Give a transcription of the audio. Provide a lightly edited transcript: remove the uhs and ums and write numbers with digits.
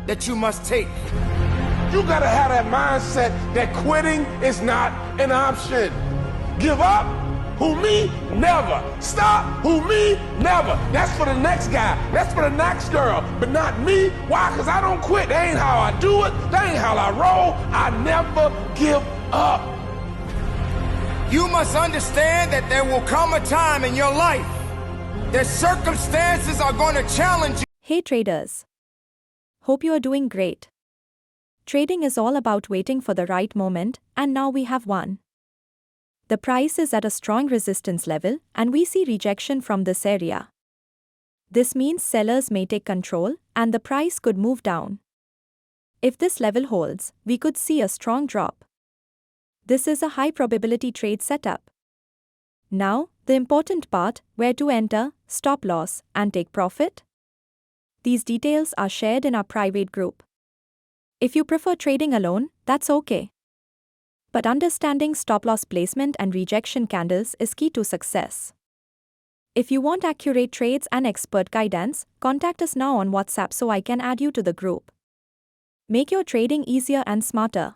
that you must take. You gotta have that mindset that quitting is not an option. Give up? Who, me? Never. Stop? Who, me? Never. That's for the next guy. That's for the next girl. But not me. Why? Because I don't quit. That ain't how I do it. That ain't how I roll. I never give up. You must understand that there will come a time in your life that circumstances are going to challenge you. Hey traders. Hope you are doing great. Trading is all about waiting for the right moment, and now we have one. The price is at a strong resistance level, and we see rejection from this area. This means sellers may take control, and the price could move down. If this level holds, we could see a strong drop. This is a high probability trade setup. Now, the important part, where to enter, stop loss, and take profit. These details are shared in our private group. If you prefer trading alone, that's okay. But understanding stop-loss placement and rejection candles is key to success. If you want accurate trades and expert guidance, contact us now on WhatsApp so I can add you to the group. Make your trading easier and smarter.